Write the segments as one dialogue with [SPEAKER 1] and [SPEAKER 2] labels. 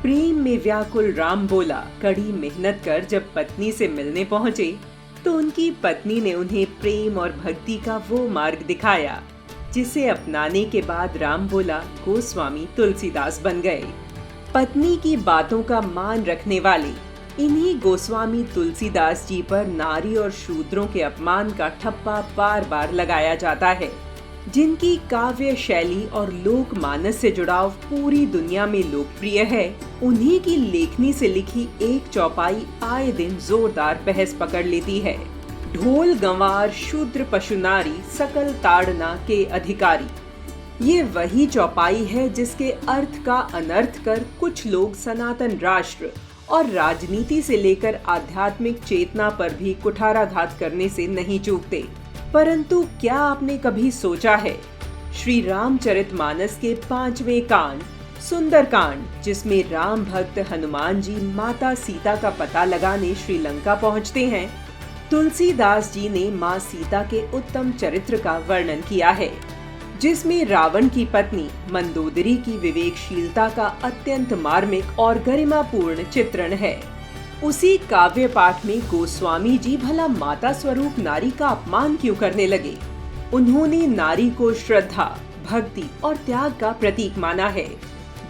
[SPEAKER 1] प्रेम में व्याकुल राम बोला, कड़ी मेहनत कर जब पत्नी से मिलने पहुंचे तो उनकी पत्नी ने उन्हें प्रेम और भक्ति का वो मार्ग दिखाया जिसे अपनाने के बाद राम बोला गोस्वामी तुलसीदास बन गए। पत्नी की बातों का मान रखने वाले इन्हीं गोस्वामी तुलसीदास जी पर नारी और शूद्रों के अपमान का ठप्पा बार बार लगाया जाता है, जिनकी काव्य शैली और लोक मानस से जुड़ाव पूरी दुनिया में लोकप्रिय है। उन्हीं की लेखनी से लिखी एक चौपाई आए दिन जोरदार बहस पकड़ लेती है। ढोल गंवार शूद्र पशु नारी सकल ताड़ना के अधिकारी, ये वही चौपाई है जिसके अर्थ का अनर्थ कर कुछ लोग सनातन राष्ट्र और राजनीति से लेकर आध्यात्मिक चेतना पर भी कुठाराघात करने से नहीं चूकते। परंतु क्या आपने कभी सोचा है, श्री रामचरितमानस के 5वें कांड सुंदर कांड, जिसमें राम भक्त हनुमान जी माता सीता का पता लगाने श्रीलंका पहुंचते हैं, तुलसीदास जी ने माँ सीता के उत्तम चरित्र का वर्णन किया है, जिसमें रावण की पत्नी मंदोदरी की विवेकशीलता का अत्यंत मार्मिक और गरिमापूर्ण चित्रण है। उसी काव्य पाठ में गोस्वामी जी भला माता स्वरूप नारी का अपमान क्यों करने लगे? उन्होंने नारी को श्रद्धा, भक्ति और त्याग का प्रतीक माना है।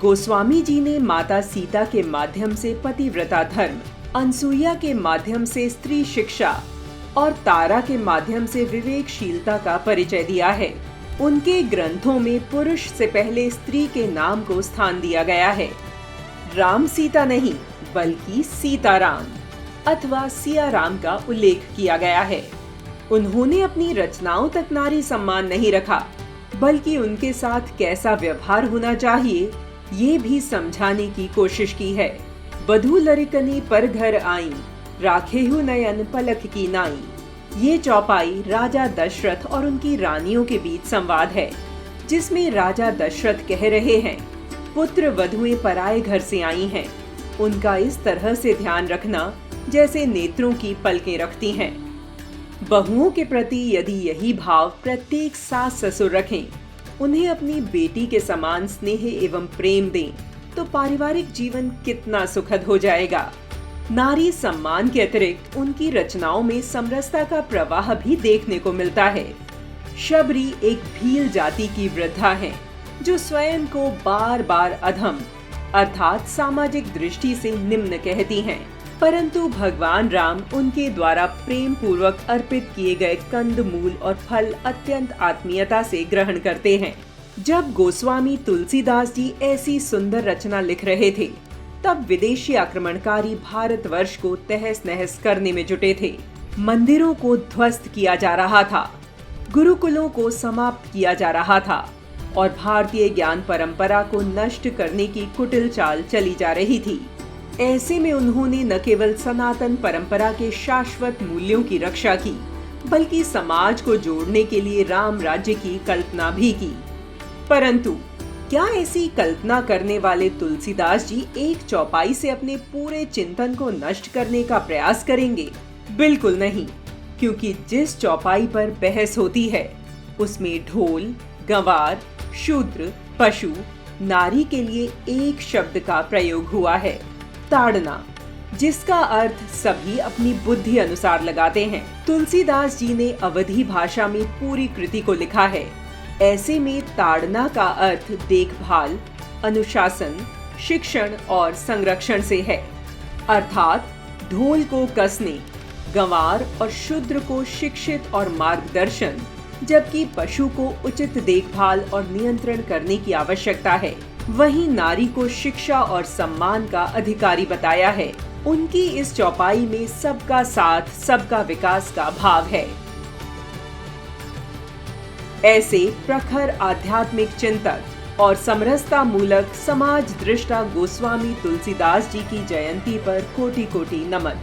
[SPEAKER 1] गोस्वामी जी ने माता सीता के माध्यम से पतिव्रता धर्म, अनसुईया के माध्यम से स्त्री शिक्षा और तारा के माध्यम से विवेकशीलता का परिचय दिया है। उनके ग्रंथों में पुरुष से पहले स्त्री के नाम को स्थान दिया गया है। राम सीता नहीं बल्कि सीताराम अथवा सिया राम का उल्लेख किया गया है। उन्होंने अपनी रचनाओं तक नारी सम्मान नहीं रखा, बल्कि उनके साथ कैसा व्यवहार होना चाहिए ये भी समझाने की कोशिश की है। बधू लरिकनी पर घर आई, राखेहु नयन पलक की नाई। ये चौपाई राजा दशरथ और उनकी रानियों के बीच संवाद है, जिसमें राजा दशरथ कह रहे हैं, पुत्र वधुएं पराए घर से आई हैं, उनका इस तरह से ध्यान रखना जैसे नेत्रों की पलकें रखती हैं। बहुओं के प्रति यदि यही भाव प्रत्येक सास ससुर रखें, उन्हें अपनी बेटी के समान स्नेह एवं प्रेम दें, तो पारिवारिक जीवन कितना सुखद हो जाएगा। नारी सम्मान के अतिरिक्त उनकी रचनाओं में समरसता का प्रवाह भी देखने को मिलता है। शबरी एक भील जाति की वृद्धा है, जो स्वयं को बार बार अधम अर्थात सामाजिक दृष्टि से निम्न कहती हैं, परंतु भगवान राम उनके द्वारा प्रेम पूर्वक अर्पित किए गए कंद मूल और फल अत्यंत आत्मीयता से ग्रहण करते हैं। जब गोस्वामी तुलसीदास जी ऐसी सुंदर रचना लिख रहे थे, तब विदेशी आक्रमणकारी भारतवर्ष को तहस नहस करने में जुटे थे। मंदिरों को ध्वस्त किया जा रहा था, गुरुकुलों को समाप्त किया जा रहा था और भारतीय ज्ञान परंपरा को नष्ट करने की कुटिल चाल चली जा रही थी। ऐसे में उन्होंने न केवल सनातन परंपरा के शाश्वत मूल्यों की रक्षा की, बल्कि समाज को जोड़ने के लिए राम राज्य की कल्पना भी की। परंतु क्या ऐसी कल्पना करने वाले तुलसीदास जी एक चौपाई से अपने पूरे चिंतन को नष्ट करने का प्रयास करेंगे? बिल्कुल नहीं, क्योंकि जिस चौपाई पर बहस होती है उसमें ढोल, गंवार, शूद्र, पशु, नारी के लिए एक शब्द का प्रयोग हुआ है, ताड़ना, जिसका अर्थ सभी अपनी बुद्धि अनुसार लगाते हैं। तुलसीदास जी ने अवधी भाषा में पूरी कृति को लिखा है। ऐसे में ताड़ना का अर्थ देखभाल, अनुशासन, शिक्षण और संरक्षण से है, अर्थात ढोल को कसने, गंवार और शूद्र को शिक्षित और मार्गदर्शन, जबकि पशु को उचित देखभाल और नियंत्रण करने की आवश्यकता है। वहीं नारी को शिक्षा और सम्मान का अधिकारी बताया है। उनकी इस चौपाई में सबका साथ, सबका विकास का भाव है। ऐसे प्रखर आध्यात्मिक चिंतक और समरसता मूलक समाज दृष्टा गोस्वामी तुलसीदास जी की जयंती पर कोटि कोटि नमन।